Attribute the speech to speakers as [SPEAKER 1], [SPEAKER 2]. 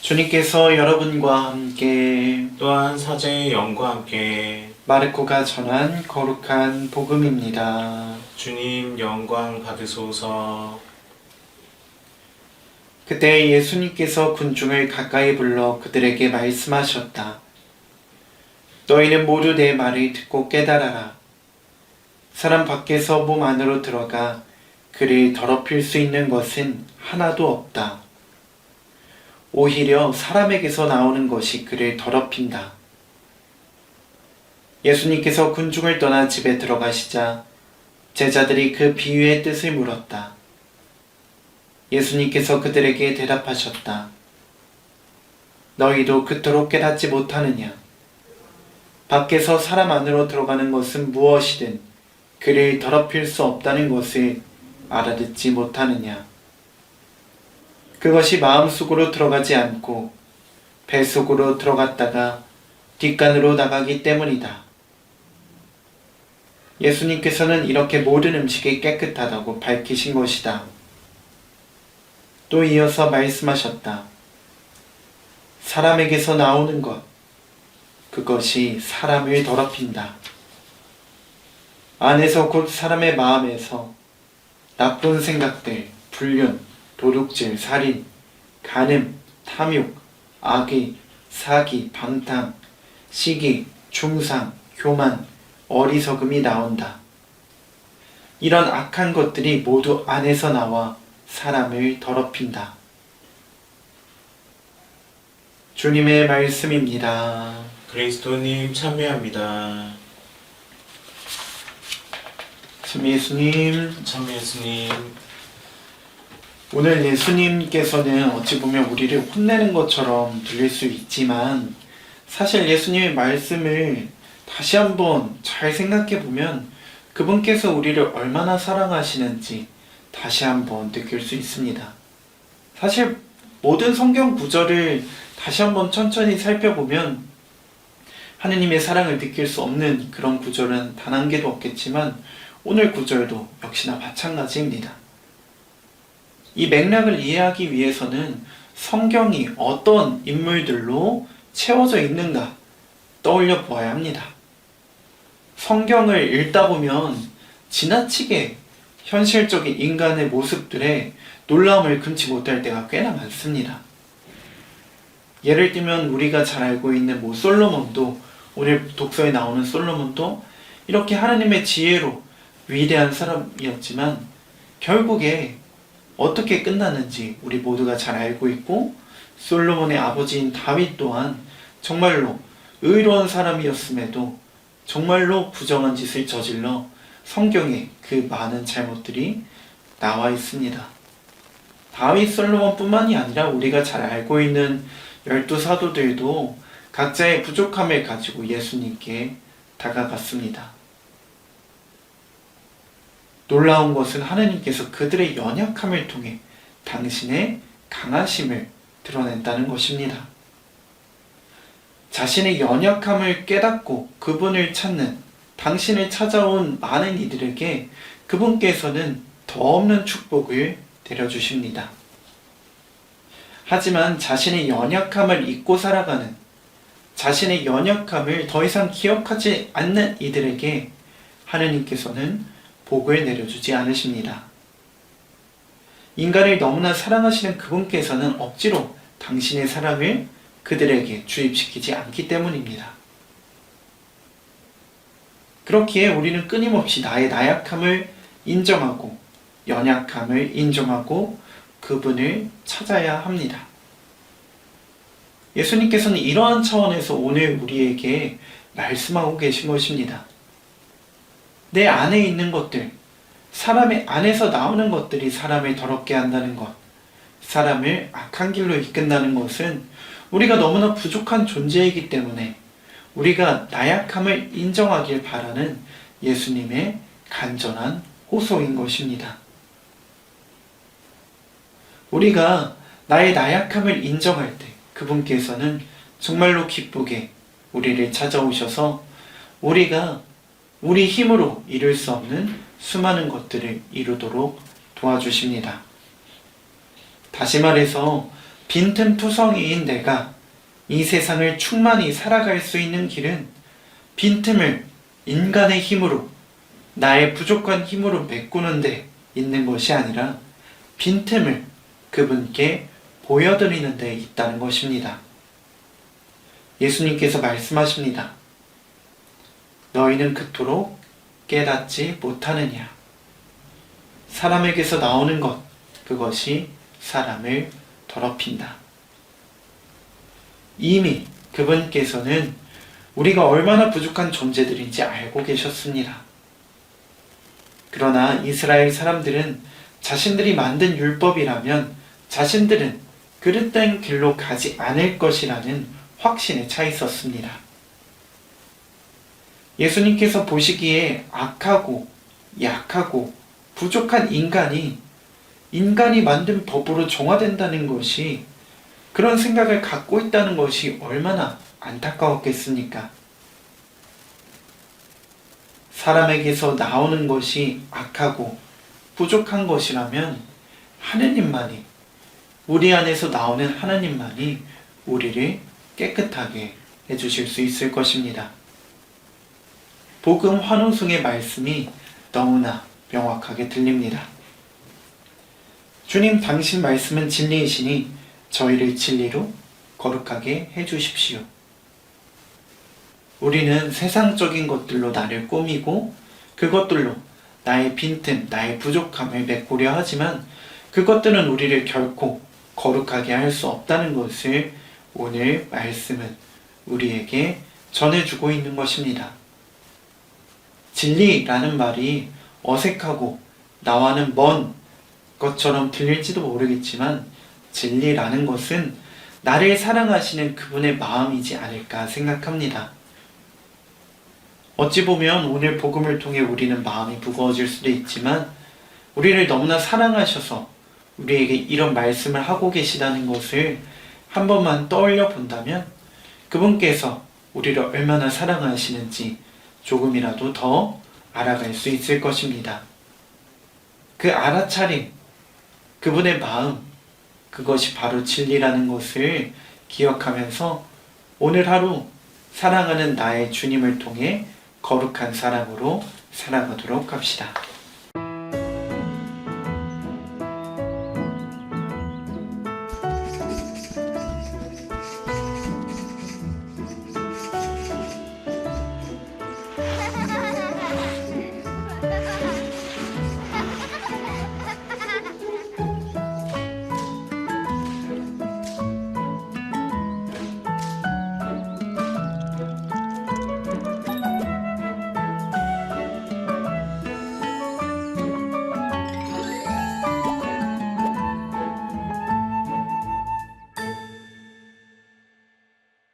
[SPEAKER 1] 주님께서 여러분과 함께
[SPEAKER 2] 또한 사제의 영과 함께
[SPEAKER 1] 마르코가 전한 거룩한 복음입니다.
[SPEAKER 2] 주님 영광 받으소서.
[SPEAKER 1] 그때 예수님께서 군중을 가까이 불러 그들에게 말씀하셨다. 너희는 모두 내 말을 듣고 깨달아라. 사람 밖에서 몸 안으로 들어가 그를 더럽힐 수 있는 것은 하나도 없다. 오히려 사람에게서 나오는 것이 그를 더럽힌다. 예수님께서 군중을 떠나 집에 들어가시자 제자들이 그 비유의 뜻을 물었다. 예수님께서 그들에게 대답하셨다. 너희도 그토록 깨닫지 못하느냐? 밖에서 사람 안으로 들어가는 것은 무엇이든 그를 더럽힐 수 없다는 것을 알아듣지 못하느냐? 그것이 마음속으로 들어가지 않고 뱃속으로 들어갔다가 뒷간으로 나가기 때문이다. 예수님께서는 이렇게 모든 음식이 깨끗하다고 밝히신 것이다. 또 이어서 말씀하셨다. 사람에게서 나오는 것, 그것이 사람을 더럽힌다. 안에서 곧 사람의 마음에서 나쁜 생각들, 불륜, 도둑질, 살인, 간음, 탐욕, 악의, 사기, 방탕, 시기, 중상, 교만, 어리석음이 나온다. 이런 악한 것들이 모두 안에서 나와 사람을 더럽힌다. 주님의 말씀입니다.
[SPEAKER 2] 그리스도님 참여합니다.
[SPEAKER 1] 참 예수님,
[SPEAKER 2] 참 예수님.
[SPEAKER 1] 오늘 예수님께서는 어찌 보면 우리를 혼내는 것처럼 들릴 수 있지만 사실 예수님의 말씀을 다시 한번 잘 생각해 보면 그분께서 우리를 얼마나 사랑하시는지 다시 한번 느낄 수 있습니다. 사실 모든 성경 구절을 다시 한번 천천히 살펴보면 하느님의 사랑을 느낄 수 없는 그런 구절은 단 한 개도 없겠지만 오늘 구절도 역시나 마찬가지입니다. 이 맥락을 이해하기 위해서는 성경이 어떤 인물들로 채워져 있는가 떠올려 보아야 합니다. 성경을 읽다 보면 지나치게 현실적인 인간의 모습들에 놀라움을 금치 못할 때가 꽤나 많습니다. 예를 들면 우리가 잘 알고 있는 솔로몬도, 오늘 독서에 나오는 솔로몬도 이렇게 하나님의 지혜로 위대한 사람이었지만 결국에 어떻게 끝났는지 우리 모두가 잘 알고 있고, 솔로몬의 아버지인 다윗 또한 정말로 의로운 사람이었음에도 정말로 부정한 짓을 저질러 성경에 그 많은 잘못들이 나와 있습니다. 다윗, 솔로몬뿐만이 아니라 우리가 잘 알고 있는 12사도들도 각자의 부족함을 가지고 예수님께 다가갔습니다. 놀라운 것은 하나님께서 그들의 연약함을 통해 당신의 강하심을 드러낸다는 것입니다. 자신의 연약함을 깨닫고 그분을 찾는 당신을 찾아온 많은 이들에게 그분께서는 더 없는 축복을 내려주십니다. 하지만 자신의 연약함을 잊고 살아가는, 자신의 연약함을 더 이상 기억하지 않는 이들에게 하느님께서는 복을 내려주지 않으십니다. 인간을 너무나 사랑하시는 그분께서는 억지로 당신의 사랑을 그들에게 주입시키지 않기 때문입니다. 그렇기에 우리는 끊임없이 나의 나약함을 인정하고 연약함을 인정하고 그분을 찾아야 합니다. 예수님께서는 이러한 차원에서 오늘 우리에게 말씀하고 계신 것입니다. 내 안에 있는 것들, 사람의 안에서 나오는 것들이 사람을 더럽게 한다는 것, 사람을 악한 길로 이끈다는 것은 우리가 너무나 부족한 존재이기 때문에 우리가 나약함을 인정하길 바라는 예수님의 간절한 호소인 것입니다. 우리가 나의 나약함을 인정할 때 그분께서는 정말로 기쁘게 우리를 찾아오셔서 우리가 우리 힘으로 이룰 수 없는 수많은 것들을 이루도록 도와주십니다. 다시 말해서 빈틈투성이인 내가 이 세상을 충만히 살아갈 수 있는 길은 빈틈을 인간의 힘으로, 나의 부족한 힘으로 메꾸는 데 있는 것이 아니라 빈틈을 그분께 보여드리는 데 있다는 것입니다. 예수님께서 말씀하십니다. 너희는 그토록 깨닫지 못하느냐. 사람에게서 나오는 것, 그것이 사람을 더럽힌다. 이미 그분께서는 우리가 얼마나 부족한 존재들인지 알고 계셨습니다. 그러나 이스라엘 사람들은 자신들이 만든 율법이라면 자신들은 그릇된 길로 가지 않을 것이라는 확신에 차 있었습니다. 예수님께서 보시기에 악하고 약하고 부족한 인간이 만든 법으로 정화된다는 것이, 그런 생각을 갖고 있다는 것이 얼마나 안타까웠겠습니까? 사람에게서 나오는 것이 악하고 부족한 것이라면 하느님만이, 우리 안에서 나오는 하나님만이 우리를 깨끗하게 해주실 수 있을 것입니다. 복음 환호성의 말씀이 너무나 명확하게 들립니다. 주님, 당신 말씀은 진리이시니 저희를 진리로 거룩하게 해주십시오. 우리는 세상적인 것들로 나를 꾸미고 그것들로 나의 빈틈, 나의 부족함을 메꾸려 하지만 그것들은 우리를 결코 거룩하게 할 수 없다는 것을 오늘 말씀은 우리에게 전해주고 있는 것입니다. 진리라는 말이 어색하고 나와는 먼 것처럼 들릴지도 모르겠지만 진리라는 것은 나를 사랑하시는 그분의 마음이지 않을까 생각합니다. 어찌 보면 오늘 복음을 통해 우리는 마음이 무거워질 수도 있지만 우리를 너무나 사랑하셔서 우리에게 이런 말씀을 하고 계시다는 것을 한 번만 떠올려 본다면 그분께서 우리를 얼마나 사랑하시는지 조금이라도 더 알아갈 수 있을 것입니다. 그 알아차림, 그분의 마음, 그것이 바로 진리라는 것을 기억하면서 오늘 하루 사랑하는 나의 주님을 통해 거룩한 사랑으로 살아가도록 합시다.